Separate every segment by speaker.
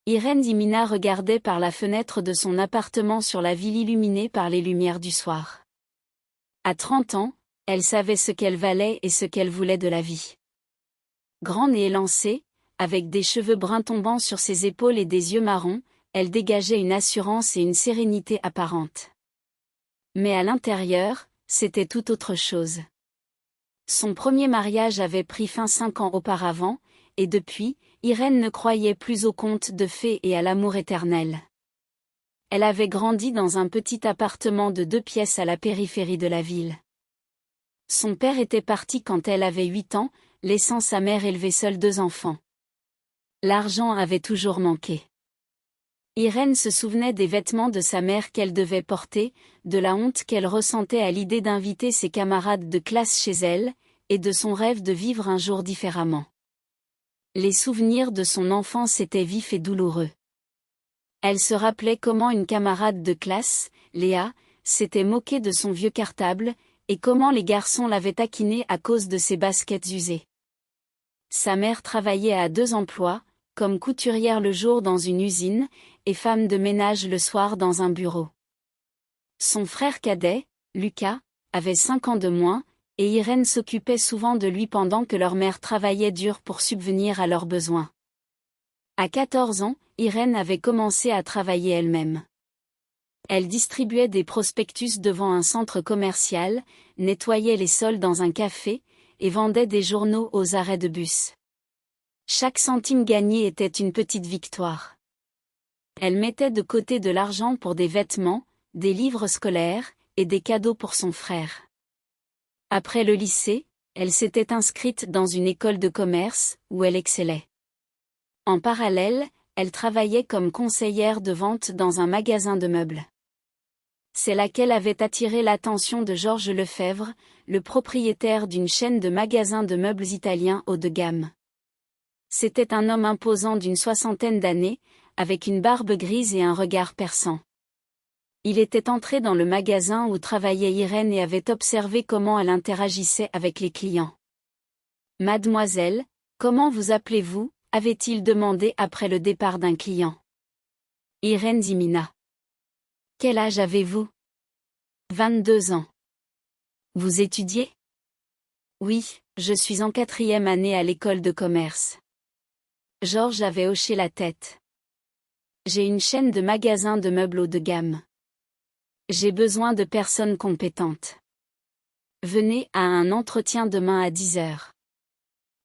Speaker 1: Irène Zimina regardait par la fenêtre de son appartement sur la ville illuminée par les lumières du soir. À 30 ans, elle savait ce qu'elle valait et ce qu'elle voulait de la vie. Grande et élancée, avec des cheveux bruns tombant sur ses épaules et des yeux marrons, elle dégageait une assurance et une sérénité apparentes. Mais à l'intérieur, c'était tout autre chose. Son premier mariage avait pris fin 5 ans auparavant, et depuis, Irène ne croyait plus aux contes de fées et à l'amour éternel. Elle avait grandi dans un petit appartement de 2 pièces à la périphérie de la ville. Son père était parti quand elle avait 8 ans, laissant sa mère élever seule 2 enfants. L'argent avait toujours manqué. Irène se souvenait des vêtements de sa mère qu'elle devait porter, de la honte qu'elle ressentait à l'idée d'inviter ses camarades de classe chez elle, et de son rêve de vivre un jour différemment. Les souvenirs de son enfance étaient vifs et douloureux. Elle se rappelait comment une camarade de classe, Léa, s'était moquée de son vieux cartable, et comment les garçons l'avaient taquinée à cause de ses baskets usées. Sa mère travaillait à 2 emplois, comme couturière le jour dans une usine, et femme de ménage le soir dans un bureau. Son frère cadet, Lucas, avait 5 ans de moins, et Irène s'occupait souvent de lui pendant que leur mère travaillait dur pour subvenir à leurs besoins. À 14 ans, Irène avait commencé à travailler elle-même. Elle distribuait des prospectus devant un centre commercial, nettoyait les sols dans un café, et vendait des journaux aux arrêts de bus. Chaque centime gagné était une petite victoire. Elle mettait de côté de l'argent pour des vêtements, des livres scolaires, et des cadeaux pour son frère. Après le lycée, elle s'était inscrite dans une école de commerce, où elle excellait. En parallèle, elle travaillait comme conseillère de vente dans un magasin de meubles. C'est là qu'elle avait attiré l'attention de Georges Lefebvre, le propriétaire d'une chaîne de magasins de meubles italiens haut de gamme. C'était un homme imposant d'une 60aine d'années, avec une barbe grise et un regard perçant. Il était entré dans le magasin où travaillait Irène et avait observé comment elle interagissait avec les clients. « Mademoiselle, comment vous appelez-vous » avait-il demandé après le départ d'un client. « Irène Zimina. »« Quel âge avez-vous » ? 22 ans. « Vous étudiez » ? « Oui, je suis en 4e année à l'école de commerce. » Georges avait hoché la tête. « J'ai une chaîne de magasins de meubles haut de gamme. J'ai besoin de personnes compétentes. Venez à un entretien demain à 10 heures. »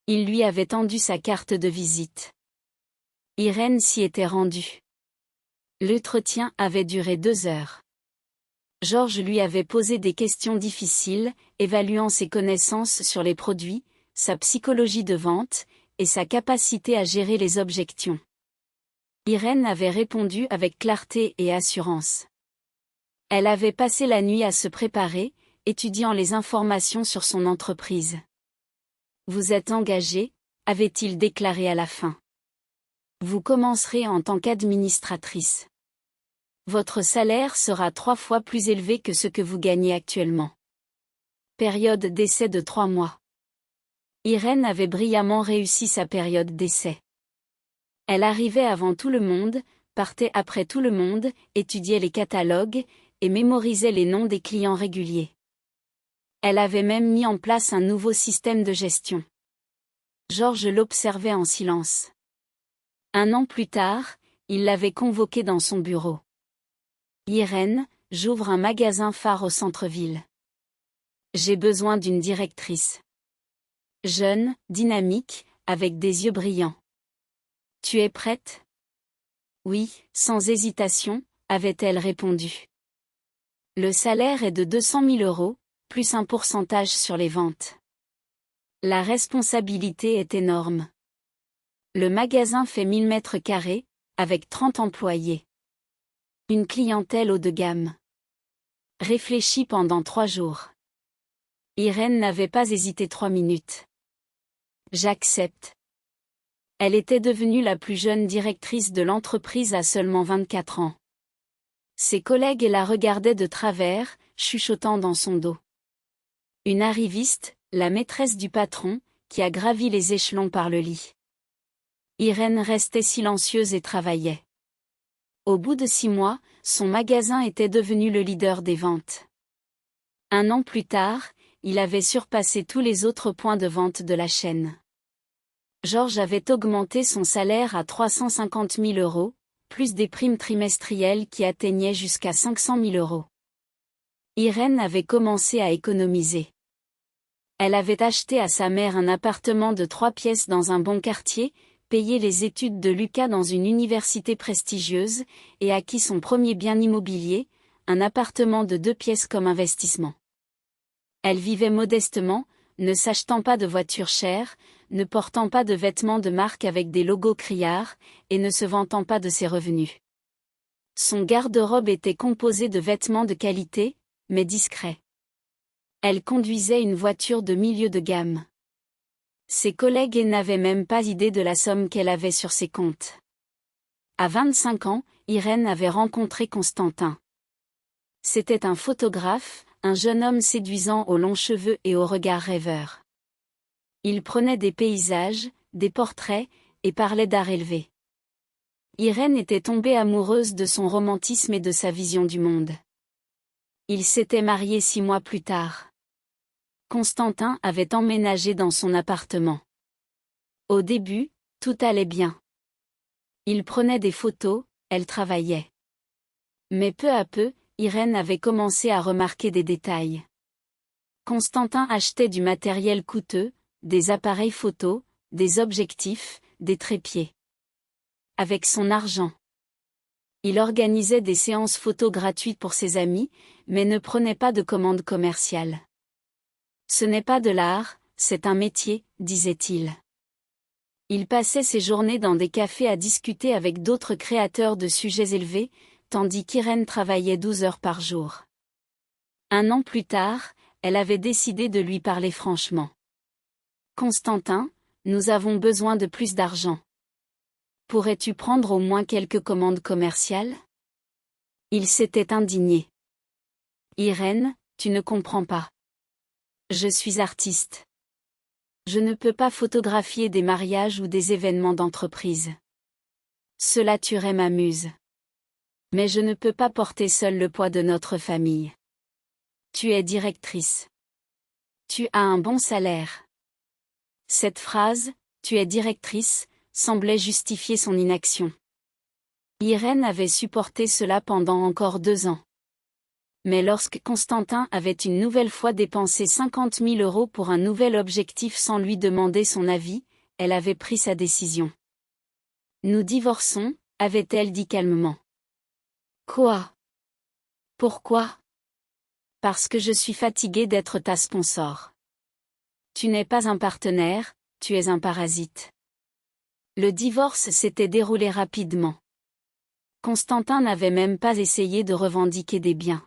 Speaker 1: Il lui avait tendu sa carte de visite. Irène s'y était rendue. L'entretien avait duré 2 heures. Georges lui avait posé des questions difficiles, évaluant ses connaissances sur les produits, sa psychologie de vente, et sa capacité à gérer les objections. Irène avait répondu avec clarté et assurance. Elle avait passé la nuit à se préparer, étudiant les informations sur son entreprise. « Vous êtes engagée » avait-il déclaré à la fin. « Vous commencerez en tant qu'administratrice. Votre salaire sera 3 fois plus élevé que ce que vous gagnez actuellement. Période d'essai de 3 mois. » Irène avait brillamment réussi sa période d'essai. Elle arrivait avant tout le monde, partait après tout le monde, étudiait les catalogues, et mémorisait les noms des clients réguliers. Elle avait même mis en place un nouveau système de gestion. Georges l'observait en silence. 1 an plus tard, il l'avait convoquée dans son bureau. « Irène, j'ouvre un magasin phare au centre-ville. J'ai besoin d'une directrice. Jeune, dynamique, avec des yeux brillants. Tu es prête ? » « Oui, sans hésitation, » avait-elle répondu. « Le salaire est de 200 000 €, plus un pourcentage sur les ventes. La responsabilité est énorme. Le magasin fait 1000 mètres carrés, avec 30 employés. Une clientèle haut de gamme. » Réfléchis pendant 3 jours. Irène n'avait pas hésité 3 minutes. « J'accepte. » Elle était devenue la plus jeune directrice de l'entreprise à seulement 24 ans. Ses collègues la regardaient de travers, chuchotant dans son dos. Une arriviste, la maîtresse du patron, qui a gravi les échelons par le lit. Irène restait silencieuse et travaillait. Au bout de 6 mois, son magasin était devenu le leader des ventes. 1 an plus tard, il avait surpassé tous les autres points de vente de la chaîne. Georges avait augmenté son salaire à 350 000 €, plus des primes trimestrielles qui atteignaient jusqu'à 500 000 €. Irène avait commencé à économiser. Elle avait acheté à sa mère un appartement de 3 pièces dans un bon quartier, payé les études de Lucas dans une université prestigieuse, et acquis son premier bien immobilier, un appartement de 2 pièces comme investissement. Elle vivait modestement, ne s'achetant pas de voitures chères, ne portant pas de vêtements de marque avec des logos criards, et ne se vantant pas de ses revenus. Son garde-robe était composé de vêtements de qualité, mais discrets. Elle conduisait une voiture de milieu de gamme. Ses collègues n'avaient même pas idée de la somme qu'elle avait sur ses comptes. À 25 ans, Irène avait rencontré Constantin. C'était un photographe, un jeune homme séduisant aux longs cheveux et au regard rêveur. Il prenait des paysages, des portraits, et parlait d'art élevé. Irène était tombée amoureuse de son romantisme et de sa vision du monde. Ils s'étaient mariés 6 mois plus tard. Constantin avait emménagé dans son appartement. Au début, tout allait bien. Il prenait des photos, elle travaillait. Mais peu à peu, Irène avait commencé à remarquer des détails. Constantin achetait du matériel coûteux, des appareils photo, des objectifs, des trépieds. Avec son argent. Il organisait des séances photo gratuites pour ses amis, mais ne prenait pas de commandes commerciales. Ce n'est pas de l'art, c'est un métier, disait-il. Il passait ses journées dans des cafés à discuter avec d'autres créateurs de sujets élevés, tandis qu'Irène travaillait 12 heures par jour. 1 an plus tard, elle avait décidé de lui parler franchement. « Constantin, nous avons besoin de plus d'argent. Pourrais-tu prendre au moins quelques commandes commerciales ?» Il s'était indigné. « Irène, tu ne comprends pas. Je suis artiste. Je ne peux pas photographier des mariages ou des événements d'entreprise. Cela tuerait ma muse. Mais je ne peux pas porter seul le poids de notre famille. Tu es directrice. Tu as un bon salaire. » Cette phrase, « tu es directrice », semblait justifier son inaction. Irène avait supporté cela pendant encore 2 ans. Mais lorsque Constantin avait une nouvelle fois dépensé 50 000 € pour un nouvel objectif sans lui demander son avis, elle avait pris sa décision. « Nous divorçons », avait-elle dit calmement. « Quoi ? Pourquoi ? » « Parce que je suis fatiguée d'être ta sponsor. Tu n'es pas un partenaire, tu es un parasite. » Le divorce s'était déroulé rapidement. Constantin n'avait même pas essayé de revendiquer des biens.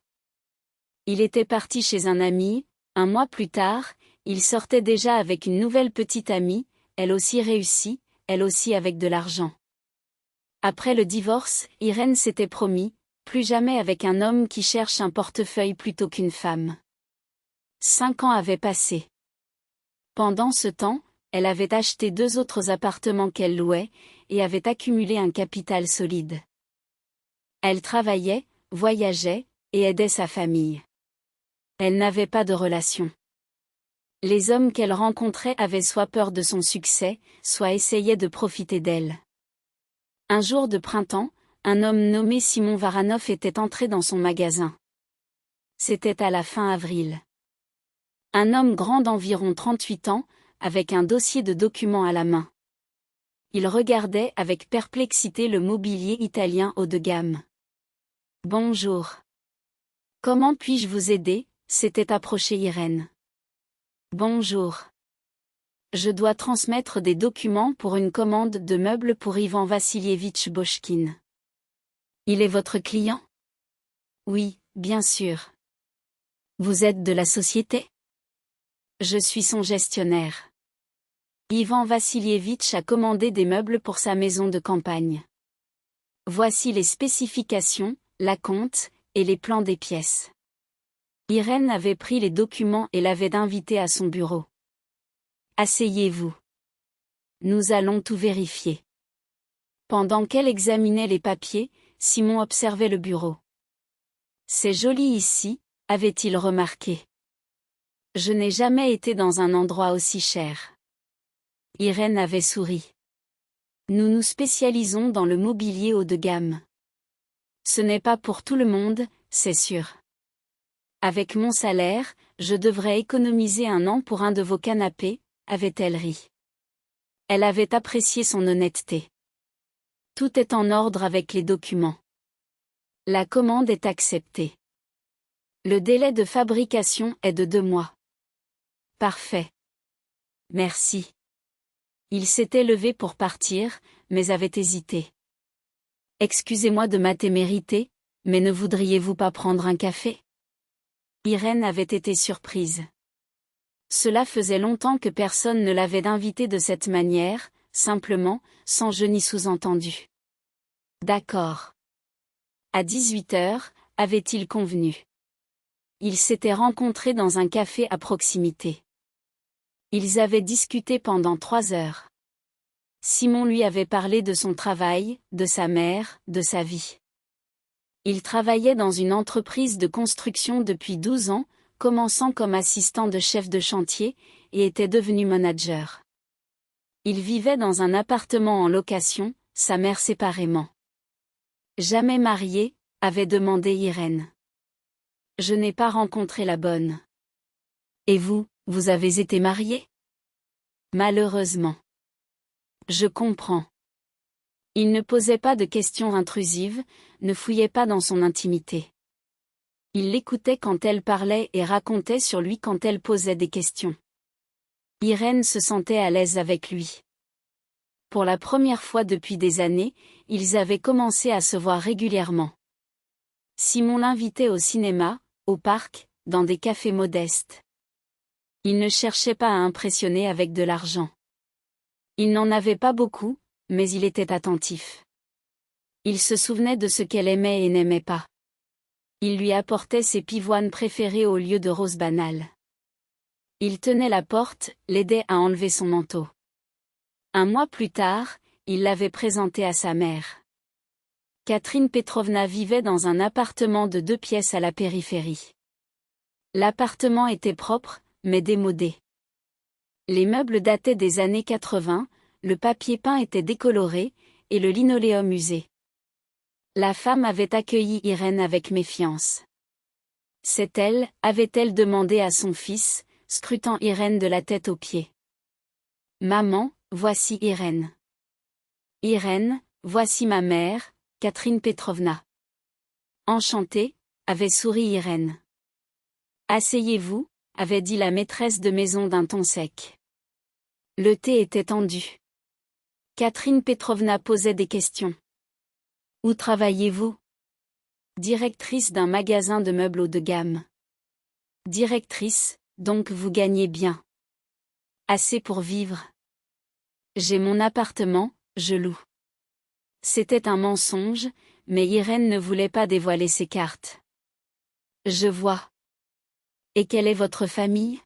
Speaker 1: Il était parti chez un ami, 1 mois plus tard, il sortait déjà avec une nouvelle petite amie, elle aussi réussie, elle aussi avec de l'argent. Après le divorce, Irène s'était promis, plus jamais avec un homme qui cherche un portefeuille plutôt qu'une femme. 5 ans avaient passé. Pendant ce temps, elle avait acheté 2 autres appartements qu'elle louait, et avait accumulé un capital solide. Elle travaillait, voyageait, et aidait sa famille. Elle n'avait pas de relation. Les hommes qu'elle rencontrait avaient soit peur de son succès, soit essayaient de profiter d'elle. Un jour de printemps, un homme nommé Simon Varanov était entré dans son magasin. C'était à la fin avril. Un homme grand d'environ 38 ans, avec un dossier de documents à la main. Il regardait avec perplexité le mobilier italien haut de gamme. « Bonjour. Comment puis-je vous aider ?» s'était approchée Irène. « Bonjour. Je dois transmettre des documents pour une commande de meubles pour Ivan Vassilievitch Bochkine. Il est votre client ? Oui, bien sûr. Vous êtes de la société ? Je suis son gestionnaire. Ivan Vassilievitch a commandé des meubles pour sa maison de campagne. Voici les spécifications, l'acompte, et les plans des pièces. Irène avait pris les documents et l'avait invité à son bureau. Asseyez-vous. Nous allons tout vérifier. Pendant qu'elle examinait les papiers, Simon observait le bureau. C'est joli ici, avait-il remarqué. Je n'ai jamais été dans un endroit aussi cher. Irène avait souri. Nous nous spécialisons dans le mobilier haut de gamme. Ce n'est pas pour tout le monde, c'est sûr. Avec mon salaire, je devrais économiser 1 an pour un de vos canapés, avait-elle ri. Elle avait apprécié son honnêteté. Tout est en ordre avec les documents. La commande est acceptée. Le délai de fabrication est de 2 mois. Parfait. Merci. Il s'était levé pour partir, mais avait hésité. Excusez-moi de ma témérité, mais ne voudriez-vous pas prendre un café? Irène avait été surprise. Cela faisait longtemps que personne ne l'avait invitée de cette manière, simplement, sans jeu ni sous-entendu. D'accord. À 18h, avait-il convenu. Ils s'étaient rencontrés dans un café à proximité. Ils avaient discuté pendant 3 heures. Simon lui avait parlé de son travail, de sa mère, de sa vie. Il travaillait dans une entreprise de construction depuis 12 ans, commençant comme assistant de chef de chantier, et était devenu manager. Il vivait dans un appartement en location, sa mère séparément. Jamais marié, avait demandé Irène. Je n'ai pas rencontré la bonne. Et vous, vous avez été marié? Malheureusement. Je comprends. Il ne posait pas de questions intrusives, ne fouillait pas dans son intimité. Il l'écoutait quand elle parlait et racontait sur lui quand elle posait des questions. Irène se sentait à l'aise avec lui. Pour la première fois depuis des années, ils avaient commencé à se voir régulièrement. Simon l'invitait au cinéma, au parc, dans des cafés modestes. Il ne cherchait pas à impressionner avec de l'argent. Il n'en avait pas beaucoup, mais il était attentif. Il se souvenait de ce qu'elle aimait et n'aimait pas. Il lui apportait ses pivoines préférées au lieu de roses banales. Il tenait la porte, l'aidait à enlever son manteau. 1 mois plus tard, il l'avait présentée à sa mère. Catherine Petrovna vivait dans un appartement de 2 pièces à la périphérie. L'appartement était propre, mais démodé. Les meubles dataient des années 80, le papier peint était décoloré, et le linoléum usé. La femme avait accueilli Irène avec méfiance. C'est elle, avait-elle demandé à son fils, scrutant Irène de la tête aux pieds. Maman, voici Irène. Irène, voici ma mère, Catherine Petrovna. Enchantée, avait souri Irène. Asseyez-vous, avait dit la maîtresse de maison d'un ton sec. Le thé était tendu. Catherine Petrovna posait des questions. Où travaillez-vous? Directrice d'un magasin de meubles haut de gamme. Directrice, donc vous gagnez bien. Assez pour vivre. J'ai mon appartement, je loue. C'était un mensonge, mais Irène ne voulait pas dévoiler ses cartes. Je vois. Et quelle est votre famille?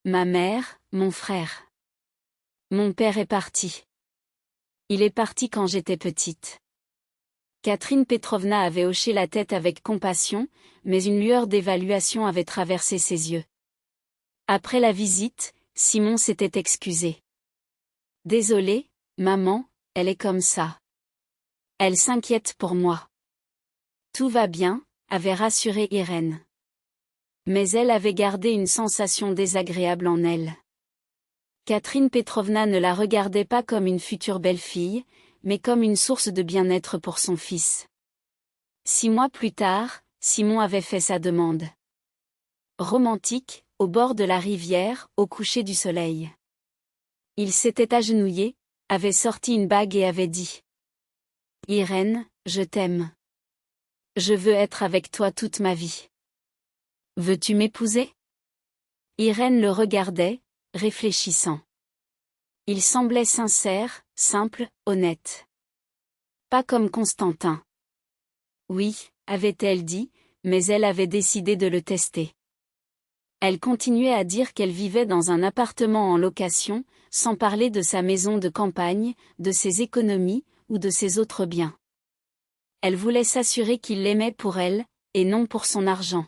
Speaker 1: Ma mère, mon frère. Mon père est parti. Il est parti quand j'étais petite. Catherine Petrovna avait hoché la tête avec compassion, mais une lueur d'évaluation avait traversé ses yeux. Après la visite, Simon s'était excusé. Désolé, maman, elle est comme ça. Elle s'inquiète pour moi. Tout va bien, avait rassuré Irène. Mais elle avait gardé une sensation désagréable en elle. Catherine Petrovna ne la regardait pas comme une future belle-fille, mais comme une source de bien-être pour son fils. 6 mois plus tard, Simon avait fait sa demande. Romantique, au bord de la rivière, au coucher du soleil. Il s'était agenouillé, avait sorti une bague et avait dit. Irène, je t'aime. Je veux être avec toi toute ma vie. Veux-tu m'épouser? Irène le regardait, réfléchissant. Il semblait sincère, simple, honnête. Pas comme Constantin. Oui, avait-elle dit, mais elle avait décidé de le tester. Elle continuait à dire qu'elle vivait dans un appartement en location, sans parler de sa maison de campagne, de ses économies, ou de ses autres biens. Elle voulait s'assurer qu'il l'aimait pour elle, et non pour son argent.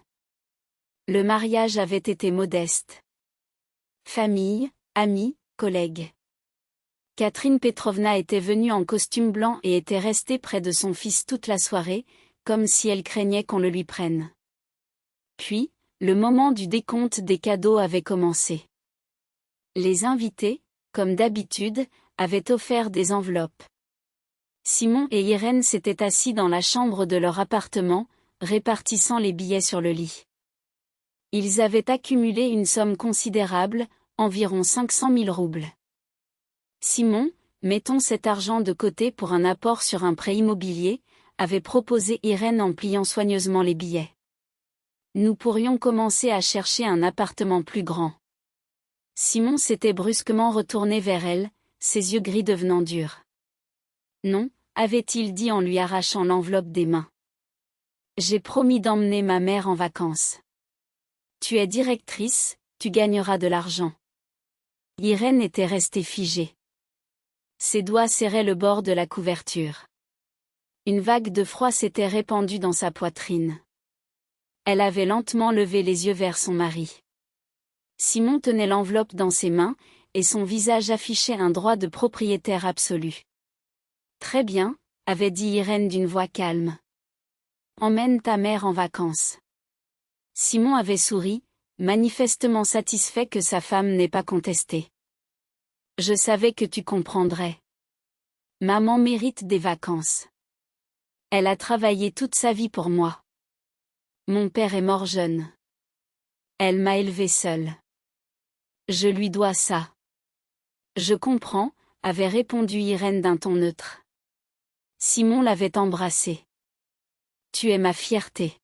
Speaker 1: Le mariage avait été modeste. Famille, amis, collègues. Catherine Petrovna était venue en costume blanc et était restée près de son fils toute la soirée, comme si elle craignait qu'on le lui prenne. Puis, le moment du décompte des cadeaux avait commencé. Les invités, comme d'habitude, avaient offert des enveloppes. Simon et Irène s'étaient assis dans la chambre de leur appartement, répartissant les billets sur le lit. Ils avaient accumulé une somme considérable, environ 500 000 roubles. Simon, mettons cet argent de côté pour un apport sur un prêt immobilier, avait proposé Irène en pliant soigneusement les billets. Nous pourrions commencer à chercher un appartement plus grand. Simon s'était brusquement retourné vers elle, ses yeux gris devenant durs. Non, avait-il dit en lui arrachant l'enveloppe des mains. J'ai promis d'emmener ma mère en vacances. Tu es directrice, tu gagneras de l'argent. Irène était restée figée. Ses doigts serraient le bord de la couverture. Une vague de froid s'était répandue dans sa poitrine. Elle avait lentement levé les yeux vers son mari. Simon tenait l'enveloppe dans ses mains, et son visage affichait un droit de propriétaire absolu. Très bien, avait dit Irène d'une voix calme. Emmène ta mère en vacances. Simon avait souri, manifestement satisfait que sa femme n'ait pas contesté. Je savais que tu comprendrais. Maman mérite des vacances. Elle a travaillé toute sa vie pour moi. Mon père est mort jeune. Elle m'a élevée seule. Je lui dois ça. Je comprends, avait répondu Irène d'un ton neutre. Simon l'avait embrassée. Tu es ma fierté.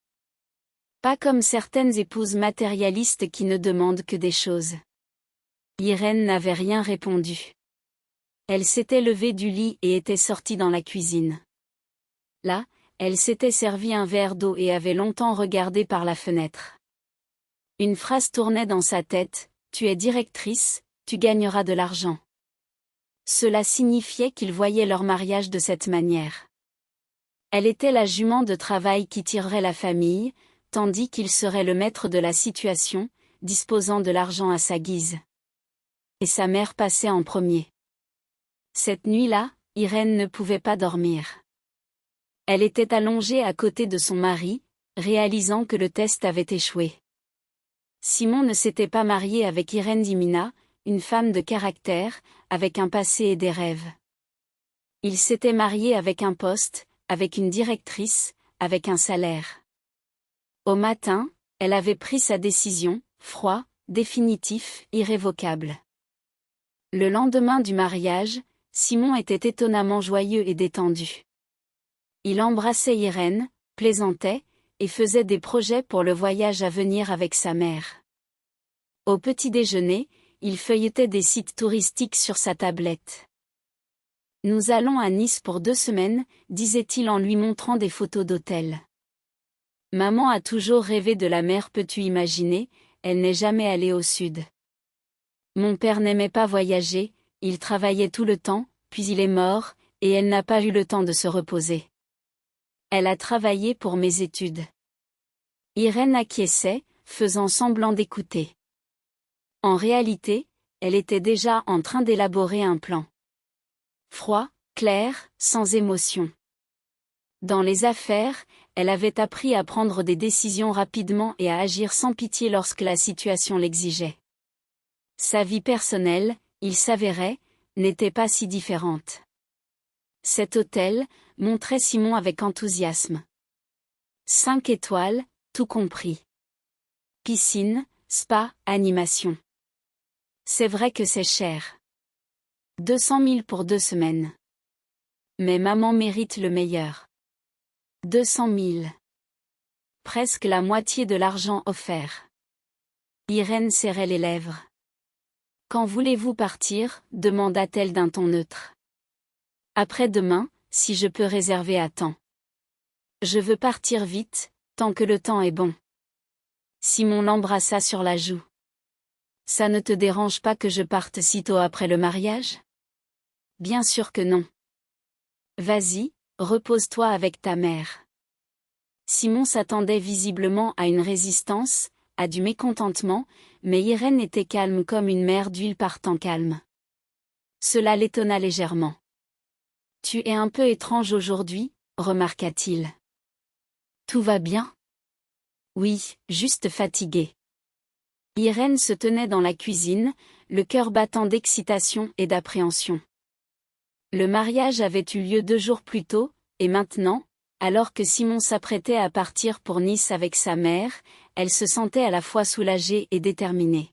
Speaker 1: Pas comme certaines épouses matérialistes qui ne demandent que des choses. Irène n'avait rien répondu. Elle s'était levée du lit et était sortie dans la cuisine. Là, elle s'était servi un verre d'eau et avait longtemps regardé par la fenêtre. Une phrase tournait dans sa tête, tu es directrice, tu gagneras de l'argent. Cela signifiait qu'ils voyaient leur mariage de cette manière. Elle était la jument de travail qui tirerait la famille, tandis qu'il serait le maître de la situation, disposant de l'argent à sa guise. Et sa mère passait en premier. Cette nuit-là, Irène ne pouvait pas dormir. Elle était allongée à côté de son mari, réalisant que le test avait échoué. Simon ne s'était pas marié avec Irène Dimina, une femme de caractère, avec un passé et des rêves. Il s'était marié avec un poste, avec une directrice, avec un salaire. Au matin, elle avait pris sa décision, froid, définitif, irrévocable. Le lendemain du mariage, Simon était étonnamment joyeux et détendu. Il embrassait Irène, plaisantait, et faisait des projets pour le voyage à venir avec sa mère. Au petit déjeuner, il feuilletait des sites touristiques sur sa tablette. Nous allons à Nice pour 2 semaines, disait-il en lui montrant des photos d'hôtels. Maman a toujours rêvé de la mer, peux-tu imaginer, elle n'est jamais allée au sud. Mon père n'aimait pas voyager, il travaillait tout le temps, puis il est mort, et elle n'a pas eu le temps de se reposer. Elle a travaillé pour mes études. Irène acquiesçait, faisant semblant d'écouter. En réalité, elle était déjà en train d'élaborer un plan. Froid, clair, sans émotion. Dans les affaires, elle avait appris à prendre des décisions rapidement et à agir sans pitié lorsque la situation l'exigeait. Sa vie personnelle, il s'avérait, n'était pas si différente. Cet hôtel, montrait Simon avec enthousiasme. 5 étoiles, tout compris. Piscine, spa, animation. C'est vrai que c'est cher. 200 000 pour 2 semaines. Mais maman mérite le meilleur. 200 000. Presque la moitié de l'argent offert. Irène serrait les lèvres. Quand voulez-vous partir, demanda-t-elle d'un ton neutre. Après-demain, si je peux réserver à temps. Je veux partir vite, tant que le temps est bon. Simon l'embrassa sur la joue. Ça ne te dérange pas que je parte sitôt après le mariage? Bien sûr que non. Vas-y, repose-toi avec ta mère. Simon s'attendait visiblement à une résistance, à du mécontentement, mais Irène était calme comme une mer d'huile partant calme. Cela l'étonna légèrement. Tu es un peu étrange aujourd'hui, remarqua-t-il. Tout va bien? Oui, juste fatiguée. Irène se tenait dans la cuisine, le cœur battant d'excitation et d'appréhension. Le mariage avait eu lieu 2 jours plus tôt, et maintenant, alors que Simon s'apprêtait à partir pour Nice avec sa mère, elle se sentait à la fois soulagée et déterminée.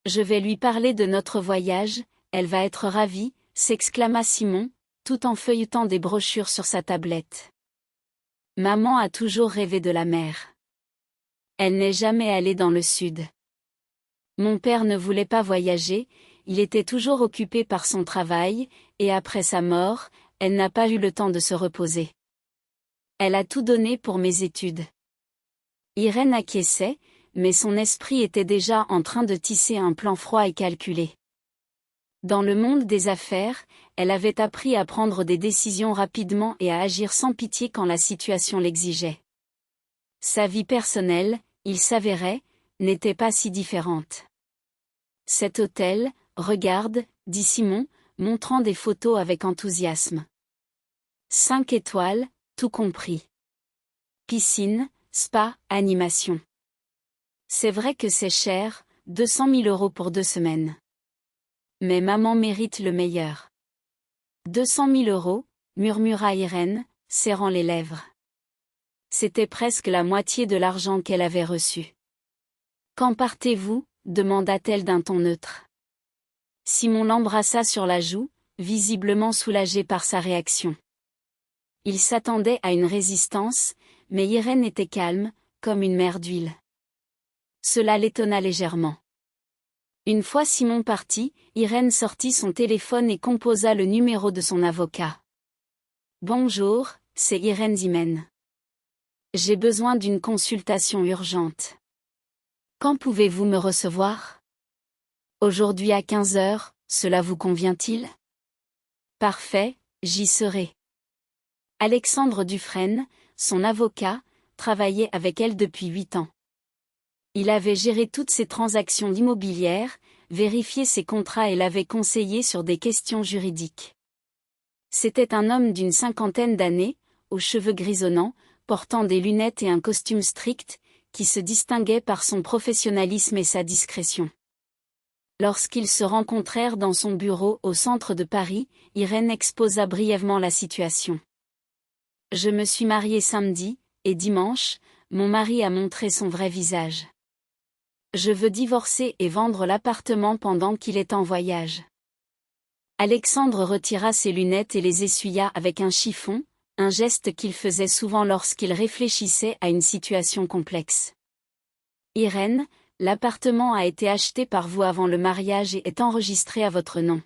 Speaker 1: Je vais lui parler de notre voyage, elle va être ravie, s'exclama Simon, tout en feuilletant des brochures sur sa tablette. Maman a toujours rêvé de la mer. Elle n'est jamais allée dans le sud. Mon père ne voulait pas voyager, il était toujours occupé par son travail, et après sa mort, elle n'a pas eu le temps de se reposer. Elle a tout donné pour mes études. Irène acquiesçait, mais son esprit était déjà en train de tisser un plan froid et calculé. Dans le monde des affaires, elle avait appris à prendre des décisions rapidement et à agir sans pitié quand la situation l'exigeait. Sa vie personnelle, il s'avérait, n'était pas si différente. Cet hôtel, regarde, dit Simon, montrant des photos avec enthousiasme. 5 étoiles, tout compris. Piscine, spa, animation. C'est vrai que c'est cher, 200 000 € pour 2 semaines. Mais maman mérite le meilleur. 200 000 €, murmura Irène, serrant les lèvres. C'était presque la moitié de l'argent qu'elle avait reçu. Quand partez-vous? Demanda-t-elle d'un ton neutre. Simon l'embrassa sur la joue, visiblement soulagé par sa réaction. Il s'attendait à une résistance, mais Irène était calme, comme une mer d'huile. Cela l'étonna légèrement. Une fois Simon parti, Irène sortit son téléphone et composa le numéro de son avocat. Bonjour, c'est Irène Zimen. J'ai besoin d'une consultation urgente. Quand pouvez-vous me recevoir? Aujourd'hui à 15 heures, cela vous convient-il? Parfait, j'y serai. Alexandre Dufresne, son avocat, travaillait avec elle depuis 8 ans. Il avait géré toutes ses transactions immobilières, vérifié ses contrats et l'avait conseillé sur des questions juridiques. C'était un homme d'une 50aine d'années, aux cheveux grisonnants, portant des lunettes et un costume strict, qui se distinguait par son professionnalisme et sa discrétion. Lorsqu'ils se rencontrèrent dans son bureau au centre de Paris, Irène exposa brièvement la situation. Je me suis mariée samedi, et dimanche, mon mari a montré son vrai visage. Je veux divorcer et vendre l'appartement pendant qu'il est en voyage. Alexandre retira ses lunettes et les essuya avec un chiffon, un geste qu'il faisait souvent lorsqu'il réfléchissait à une situation complexe. Irène, l'appartement a été acheté par vous avant le mariage et est enregistré à votre nom.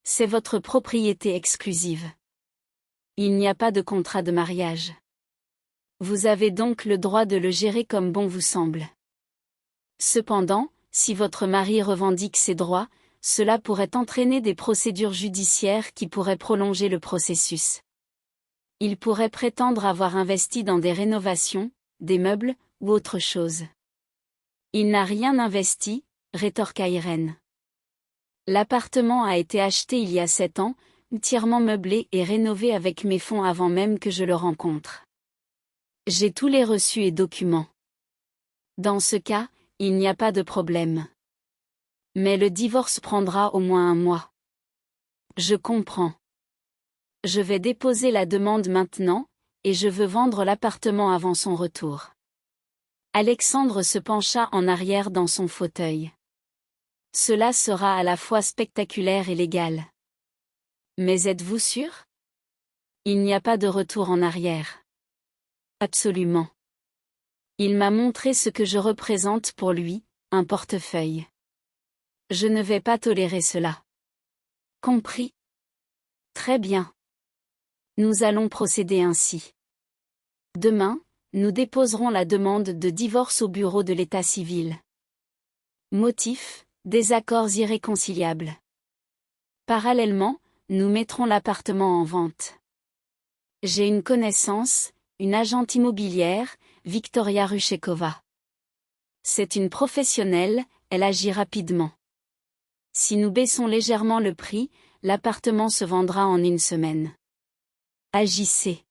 Speaker 1: C'est votre propriété exclusive. Il n'y a pas de contrat de mariage. Vous avez donc le droit de le gérer comme bon vous semble. Cependant, si votre mari revendique ses droits, cela pourrait entraîner des procédures judiciaires qui pourraient prolonger le processus. Il pourrait prétendre avoir investi dans des rénovations, des meubles, ou autre chose. Il n'a rien investi, rétorqua Irène. L'appartement a été acheté il y a 7 ans, entièrement meublé et rénové avec mes fonds avant même que je le rencontre. J'ai tous les reçus et documents. Dans ce cas, il n'y a pas de problème. Mais le divorce prendra au moins 1 mois. Je comprends. Je vais déposer la demande maintenant, et je veux vendre l'appartement avant son retour. Alexandre se pencha en arrière dans son fauteuil. Cela sera à la fois spectaculaire et légal. Mais êtes-vous sûr? Il n'y a pas de retour en arrière. Absolument. Il m'a montré ce que je représente pour lui, un portefeuille. Je ne vais pas tolérer cela. Compris? Très bien. Nous allons procéder ainsi. Demain, nous déposerons la demande de divorce au bureau de l'état civil. Motif, désaccords irréconciliables. Parallèlement, nous mettrons l'appartement en vente. J'ai une connaissance, une agente immobilière, Victoria Ruchekova. C'est une professionnelle, elle agit rapidement. Si nous baissons légèrement le prix, l'appartement se vendra en une semaine. Agissez.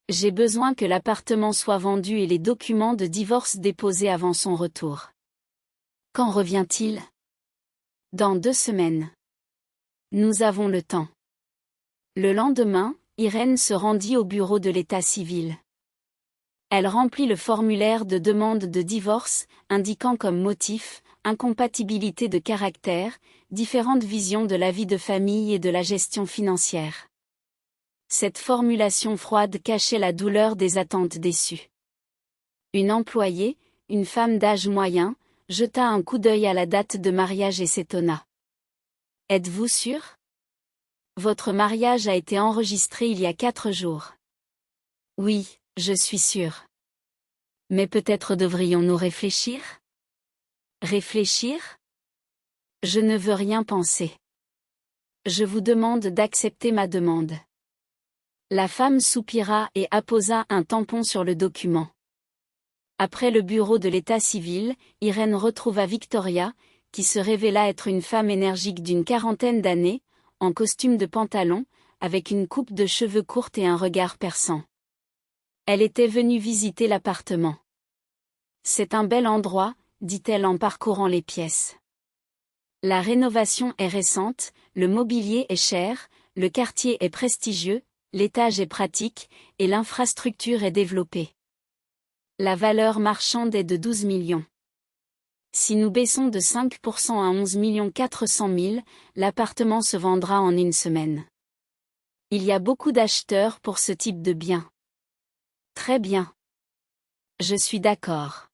Speaker 1: J'ai besoin que l'appartement soit vendu et les documents de divorce déposés avant son retour. Quand revient-il? Dans 2 semaines. Nous avons le temps. Le lendemain, Irène se rendit au bureau de l'état civil. Elle remplit le formulaire de demande de divorce, indiquant comme motif, incompatibilité de caractère, différentes visions de la vie de famille et de la gestion financière. Cette formulation froide cachait la douleur des attentes déçues. Une employée, une femme d'âge moyen, jeta un coup d'œil à la date de mariage et s'étonna. « Êtes-vous sûr? Votre mariage a été enregistré il y a 4 jours. » « Oui, je suis sûre. Mais peut-être devrions-nous réfléchir? » « Réfléchir? Je ne veux rien penser. Je vous demande d'accepter ma demande. » La femme soupira et apposa un tampon sur le document. Après le bureau de l'état civil, Irène retrouva Victoria, qui se révéla être une femme énergique d'une 40aine d'années, en costume de pantalon, avec une coupe de cheveux courte et un regard perçant. Elle était venue visiter l'appartement. « C'est un bel endroit », dit-elle en parcourant les pièces. La rénovation est récente, le mobilier est cher, le quartier est prestigieux, l'étage est pratique, et l'infrastructure est développée. La valeur marchande est de 12 millions. Si nous baissons de 5% à 11 400 000, l'appartement se vendra en une semaine. Il y a beaucoup d'acheteurs pour ce type de bien. Très bien. Je suis d'accord.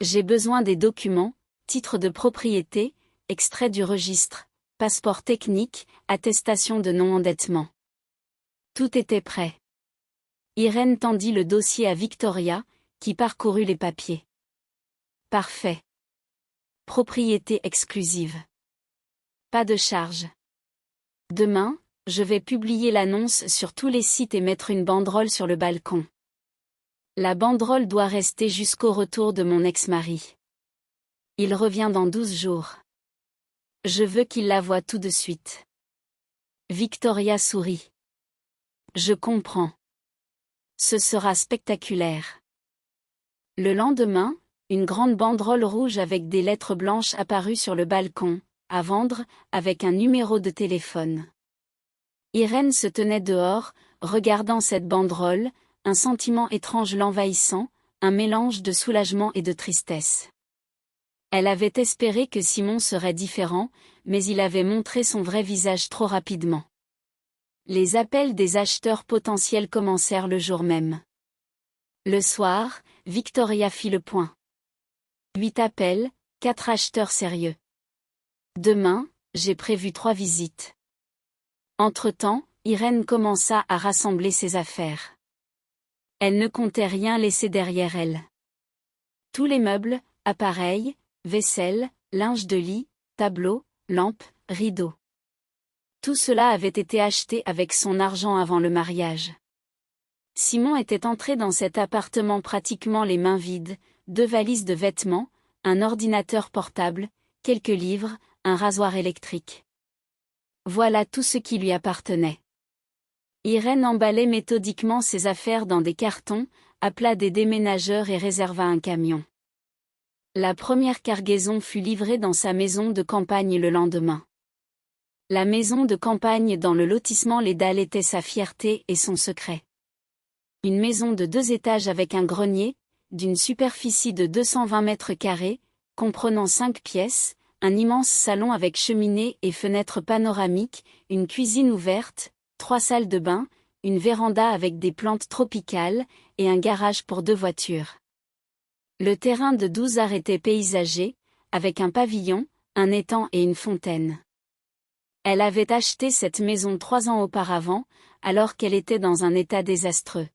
Speaker 1: J'ai besoin des documents, titre de propriété, extrait du registre, passeport technique, attestation de non-endettement. Tout était prêt. Irène tendit le dossier à Victoria, qui parcourut les papiers. Parfait. Propriété exclusive. Pas de charge. Demain, je vais publier l'annonce sur tous les sites et mettre une banderole sur le balcon. La banderole doit rester jusqu'au retour de mon ex-mari. Il revient dans 12 jours. Je veux qu'il la voie tout de suite. Victoria sourit. Je comprends. Ce sera spectaculaire. Le lendemain, une grande banderole rouge avec des lettres blanches apparut sur le balcon, à vendre, avec un numéro de téléphone. Irène se tenait dehors, regardant cette banderole, un sentiment étrange l'envahissant, un mélange de soulagement et de tristesse. Elle avait espéré que Simon serait différent, mais il avait montré son vrai visage trop rapidement. Les appels des acheteurs potentiels commencèrent le jour même. Le soir, Victoria fit le point. 8 appels, 4 acheteurs sérieux. Demain, j'ai prévu 3 visites. Entre-temps, Irène commença à rassembler ses affaires. Elle ne comptait rien laisser derrière elle. Tous les meubles, appareils, vaisselle, linge de lit, tableaux, lampes, rideaux. Tout cela avait été acheté avec son argent avant le mariage. Simon était entré dans cet appartement pratiquement les mains vides, 2 valises de vêtements, un ordinateur portable, quelques livres, un rasoir électrique. Voilà tout ce qui lui appartenait. Irène emballait méthodiquement ses affaires dans des cartons, appela des déménageurs et réserva un camion. La première cargaison fut livrée dans sa maison de campagne le lendemain. La maison de campagne dans le lotissement Les Dalles était sa fierté et son secret. Une maison de 2 étages avec un grenier, d'une superficie de 220 mètres carrés, comprenant 5 pièces, un immense salon avec cheminée et fenêtres panoramiques, une cuisine ouverte, 3 salles de bain, une véranda avec des plantes tropicales, et un garage pour 2 voitures. Le terrain de 12 arts était paysagé, avec un pavillon, un étang et une fontaine. Elle avait acheté cette maison 3 ans auparavant, alors qu'elle était dans un état désastreux.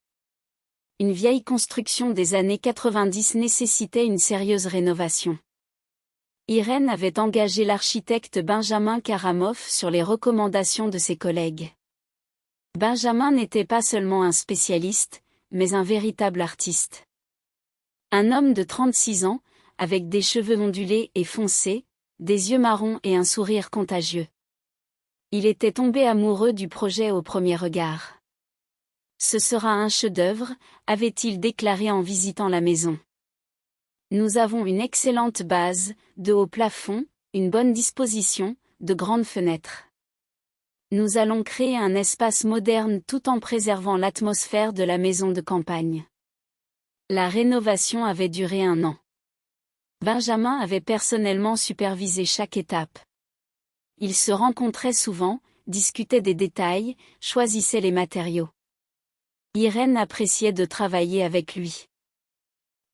Speaker 1: Une vieille construction des années 90 nécessitait une sérieuse rénovation. Irène avait engagé l'architecte Benjamin Karamoff sur les recommandations de ses collègues. Benjamin n'était pas seulement un spécialiste, mais un véritable artiste. Un homme de 36 ans, avec des cheveux ondulés et foncés, des yeux marrons et un sourire contagieux. Il était tombé amoureux du projet au premier regard. Ce sera un chef-d'œuvre, avait-il déclaré en visitant la maison. Nous avons une excellente base, de hauts plafonds, une bonne disposition, de grandes fenêtres. Nous allons créer un espace moderne tout en préservant l'atmosphère de la maison de campagne. La rénovation avait duré 1 an. Benjamin avait personnellement supervisé chaque étape. Ils se rencontraient souvent, discutaient des détails, choisissaient les matériaux. Irène appréciait de travailler avec lui.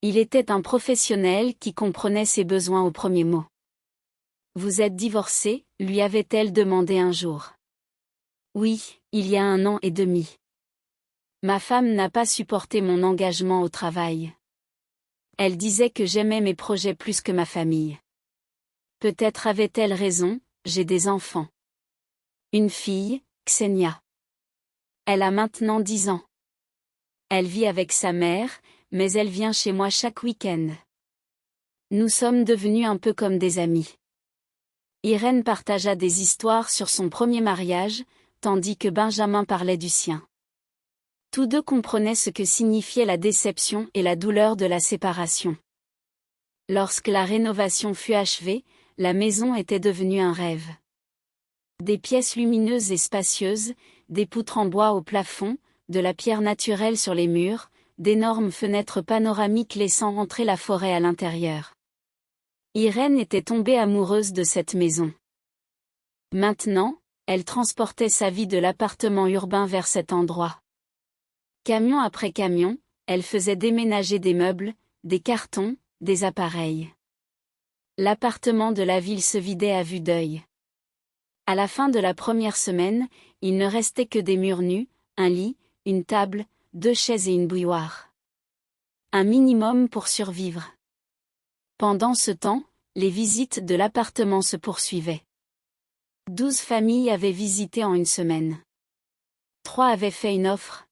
Speaker 1: Il était un professionnel qui comprenait ses besoins au premier mot. « Vous êtes divorcé ?» lui avait-elle demandé un jour. « Oui, il y a 1 an et demi. Ma femme n'a pas supporté mon engagement au travail. Elle disait que j'aimais mes projets plus que ma famille. Peut-être avait-elle raison, j'ai des enfants. Une fille, Ksenia. Elle a maintenant 10 ans. Elle vit avec sa mère, mais elle vient chez moi chaque week-end. Nous sommes devenus un peu comme des amis. » Irène partagea des histoires sur son premier mariage, tandis que Benjamin parlait du sien. Tous deux comprenaient ce que signifiait la déception et la douleur de la séparation. Lorsque la rénovation fut achevée, la maison était devenue un rêve. Des pièces lumineuses et spacieuses, des poutres en bois au plafond, de la pierre naturelle sur les murs, d'énormes fenêtres panoramiques laissant entrer la forêt à l'intérieur. Irène était tombée amoureuse de cette maison. Maintenant, elle transportait sa vie de l'appartement urbain vers cet endroit. Camion après camion, elle faisait déménager des meubles, des cartons, des appareils. L'appartement de la ville se vidait à vue d'œil. À la fin de la première semaine, il ne restait que des murs nus, un lit, une table, 2 chaises et une bouilloire. Un minimum pour survivre. Pendant ce temps, les visites de l'appartement se poursuivaient. 12 familles avaient visité en 1 semaine. 3 avaient fait une offre.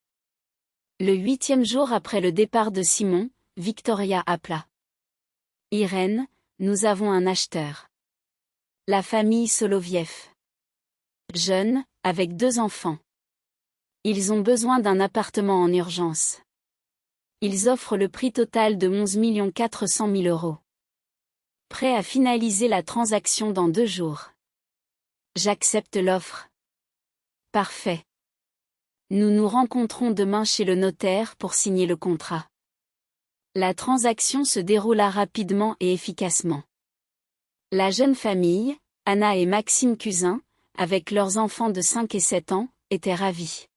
Speaker 1: Le 8e jour après le départ de Simon, Victoria appela. « Irène, nous avons un acheteur. La famille Soloviev. Jeune, avec 2 enfants. Ils ont besoin d'un appartement en urgence. Ils offrent le prix total de 11 400 000 €. Prêt à finaliser la transaction dans 2 jours. J'accepte l'offre. Parfait. Nous nous rencontrons demain chez le notaire pour signer le contrat. » La transaction se déroula rapidement et efficacement. La jeune famille, Anna et Maxime Cousin, avec leurs enfants de 5 et 7 ans, étaient ravis.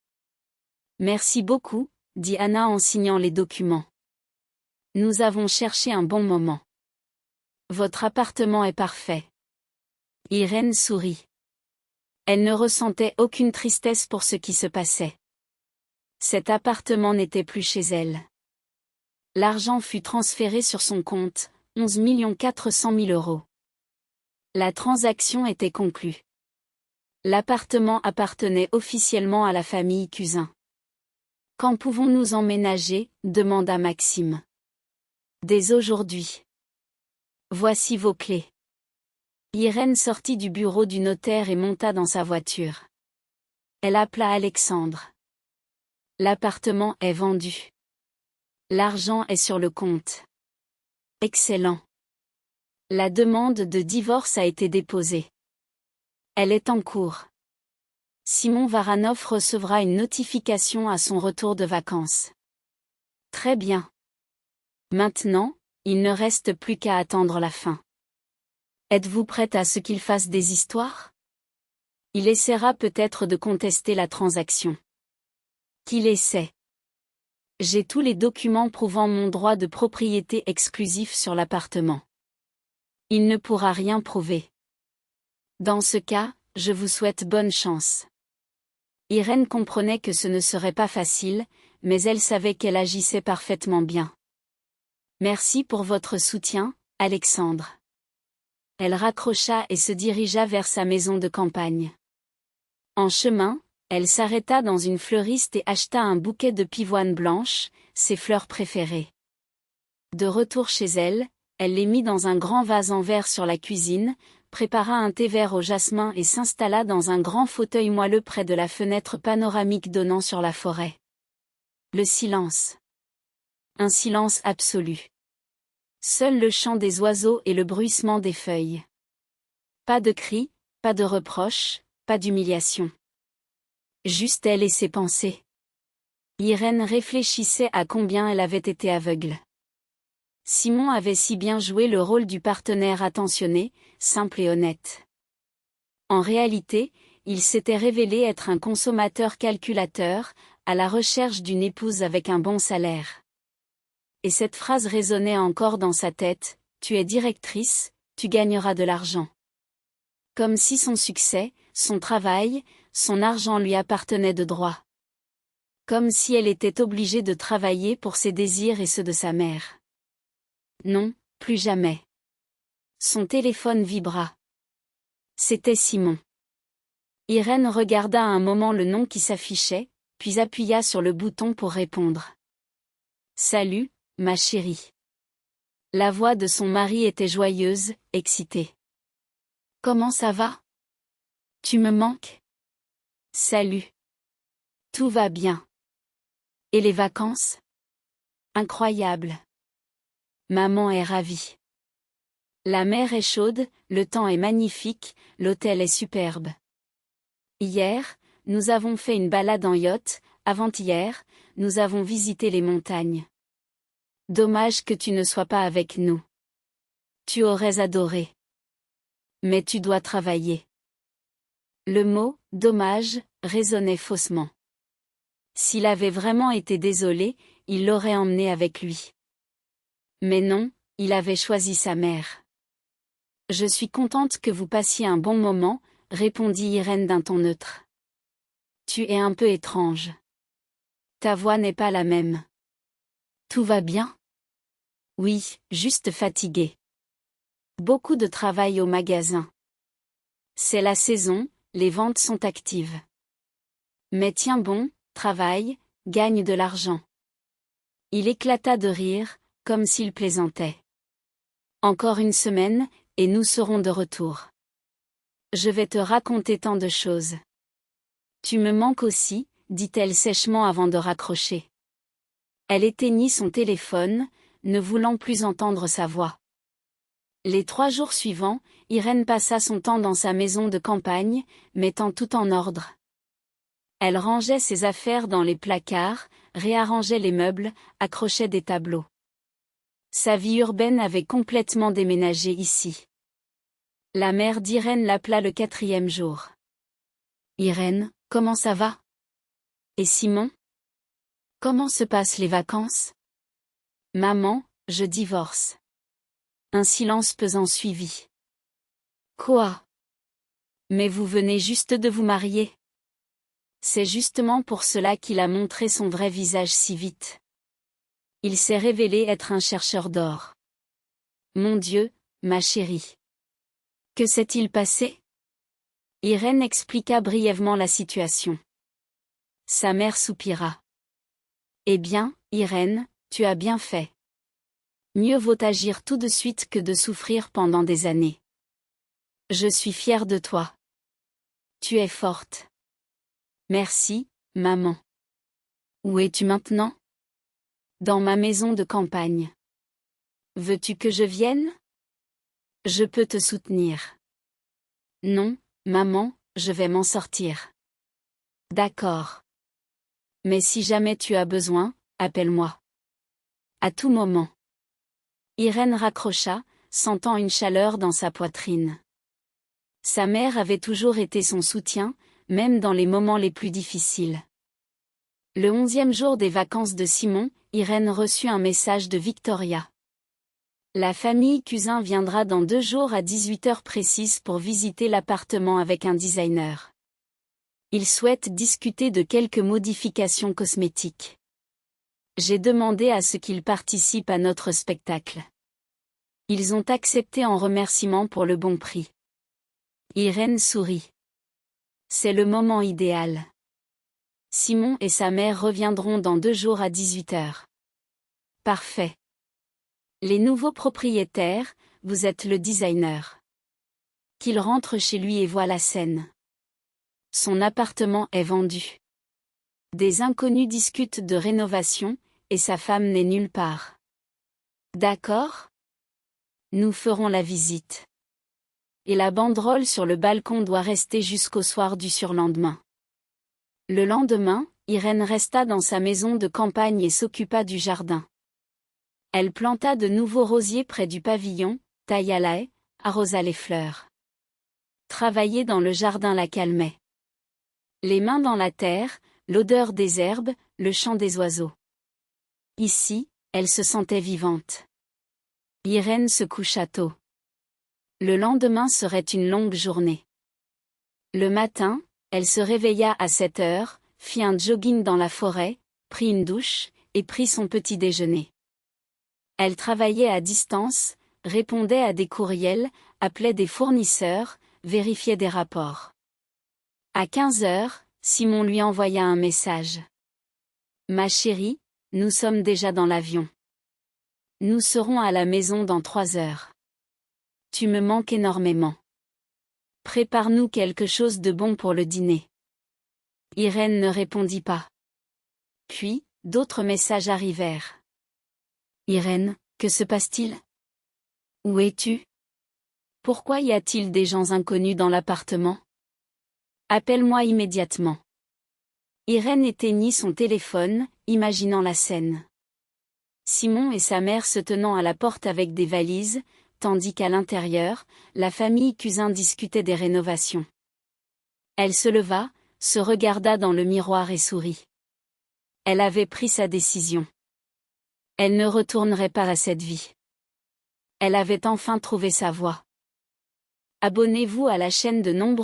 Speaker 1: « Merci beaucoup, » dit Anna en signant les documents. « Nous avons cherché un bon moment. Votre appartement est parfait. » Irène sourit. Elle ne ressentait aucune tristesse pour ce qui se passait. Cet appartement n'était plus chez elle. L'argent fut transféré sur son compte, 11 400 000 €. La transaction était conclue. L'appartement appartenait officiellement à la famille Cousin. « Quand pouvons-nous emménager ?» demanda Maxime. « Dès aujourd'hui. Voici vos clés. » Irène sortit du bureau du notaire et monta dans sa voiture. Elle appela Alexandre. « L'appartement est vendu. L'argent est sur le compte. » « Excellent. La demande de divorce a été déposée. Elle est en cours. Simon Varanov recevra une notification à son retour de vacances. » Très bien. Maintenant, il ne reste plus qu'à attendre la fin. Êtes-vous prête à ce qu'il fasse des histoires? Il essaiera peut-être de contester la transaction. Qu'il essaie. J'ai tous les documents prouvant mon droit de propriété exclusif sur l'appartement. Il ne pourra rien prouver. Dans ce cas, je vous souhaite bonne chance. Irène comprenait que ce ne serait pas facile, mais elle savait qu'elle agissait parfaitement bien. Merci pour votre soutien, Alexandre. Elle raccrocha et se dirigea vers sa maison de campagne. En chemin, elle s'arrêta dans une fleuriste et acheta un bouquet de pivoines blanches, ses fleurs préférées. De retour chez elle, elle les mit dans un grand vase en verre sur la cuisine, prépara un thé vert au jasmin et s'installa dans un grand fauteuil moelleux près de la fenêtre panoramique donnant sur la forêt. Le silence. Un silence absolu. Seul le chant des oiseaux et le bruissement des feuilles. Pas de cris, pas de reproches, pas d'humiliation. Juste elle et ses pensées. Irène réfléchissait à combien elle avait été aveugle. Simon avait si bien joué le rôle du partenaire attentionné, simple et honnête. En réalité, il s'était révélé être un consommateur calculateur, à la recherche d'une épouse avec un bon salaire. Et cette phrase résonnait encore dans sa tête, « Tu es directrice, tu gagneras de l'argent. » Comme si son succès, son travail, son argent lui appartenaient de droit. Comme si elle était obligée de travailler pour ses désirs et ceux de sa mère. Non, plus jamais. Son téléphone vibra. C'était Simon. Irène regarda un moment le nom qui s'affichait, puis appuya sur le bouton pour répondre. « Salut, ma chérie. » La voix de son mari était joyeuse, excitée. « Comment ça va? Tu me manques? » « Salut. Tout va bien. Et les vacances? » « Incroyable. Maman est ravie. La mer est chaude, le temps est magnifique, l'hôtel est superbe. Hier, nous avons fait une balade en yacht, avant-hier, nous avons visité les montagnes. Dommage que tu ne sois pas avec nous. Tu aurais adoré. Mais tu dois travailler. Le mot « dommage » résonnait faussement. S'il avait vraiment été désolé, il l'aurait emmené avec lui. Mais non, il avait choisi sa mère. « Je suis contente que vous passiez un bon moment », répondit Irène d'un ton neutre. « Tu es un peu étrange. Ta voix n'est pas la même. Tout va bien? » « Oui, juste fatiguée. Beaucoup de travail au magasin. C'est la saison, les ventes sont actives. Mais tiens bon, travaille, gagne de l'argent. » Il éclata de rire, comme s'il plaisantait. « Encore une semaine, et nous serons de retour. Je vais te raconter tant de choses. »« Tu me manques aussi, » dit-elle sèchement avant de raccrocher. Elle éteignit son téléphone, ne voulant plus entendre sa voix. Les 3 jours suivants, Irène passa son temps dans sa maison de campagne, mettant tout en ordre. Elle rangeait ses affaires dans les placards, réarrangeait les meubles, accrochait des tableaux. Sa vie urbaine avait complètement déménagé ici. La mère d'Irène l'appela le 4e jour. « Irène, comment ça va? Et Simon? Comment se passent les vacances? » « Maman, je divorce. » Un silence pesant suivit. « Quoi? Mais vous venez juste de vous marier. » C'est justement pour cela qu'il a montré son vrai visage si vite. Il s'est révélé être un chercheur d'or. Mon Dieu, ma chérie. Que s'est-il passé? Irène expliqua brièvement la situation. Sa mère soupira. Eh bien, Irène, tu as bien fait. Mieux vaut agir tout de suite que de souffrir pendant des années. Je suis fière de toi. Tu es forte. Merci, maman. Où es-tu maintenant? Dans ma maison de campagne. Veux-tu que je vienne? Je peux te soutenir. Non, maman, je vais m'en sortir. D'accord. Mais si jamais tu as besoin, appelle-moi. À tout moment. Irène raccrocha, sentant une chaleur dans sa poitrine. Sa mère avait toujours été son soutien, même dans les moments les plus difficiles. Le 11e jour des vacances de Simon, Irène reçut un message de Victoria. La famille Cousin viendra dans 2 jours à 18h précises pour visiter l'appartement avec un designer. Ils souhaitent discuter de quelques modifications cosmétiques. J'ai demandé à ce qu'ils participent à notre spectacle. Ils ont accepté en remerciement pour le bon prix. Irène sourit. C'est le moment idéal. Simon et sa mère reviendront dans 2 jours à 18h. Parfait. Les nouveaux propriétaires, vous êtes le designer. Qu'il rentre chez lui et voit la scène. Son appartement est vendu. Des inconnus discutent de rénovation, et sa femme n'est nulle part. D'accord? Nous ferons la visite. Et la banderole sur le balcon doit rester jusqu'au soir du surlendemain. Le lendemain, Irène resta dans sa maison de campagne et s'occupa du jardin. Elle planta de nouveaux rosiers près du pavillon, tailla la haie, arrosa les fleurs. Travailler dans le jardin la calmait. Les mains dans la terre, l'odeur des herbes, le chant des oiseaux. Ici, elle se sentait vivante. Irène se coucha tôt. Le lendemain serait une longue journée. Le matin, elle se réveilla à 7h, fit un jogging dans la forêt, prit une douche, et prit son petit déjeuner. Elle travaillait à distance, répondait à des courriels, appelait des fournisseurs, vérifiait des rapports. À 15h, Simon lui envoya un message. « Ma chérie, nous sommes déjà dans l'avion. Nous serons à la maison dans 3 heures. Tu me manques énormément. Prépare-nous quelque chose de bon pour le dîner. » Irène ne répondit pas. Puis, d'autres messages arrivèrent. « Irène, que se passe-t-il? Où es-tu? Pourquoi y a-t-il des gens inconnus dans l'appartement? Appelle-moi immédiatement. » Irène éteignit son téléphone, imaginant la scène. Simon et sa mère se tenant à la porte avec des valises, tandis qu'à l'intérieur, la famille Cusin discutait des rénovations. Elle se leva, se regarda dans le miroir et sourit. Elle avait pris sa décision. Elle ne retournerait pas à cette vie. Elle avait enfin trouvé sa voie. Abonnez-vous à la chaîne de nombreux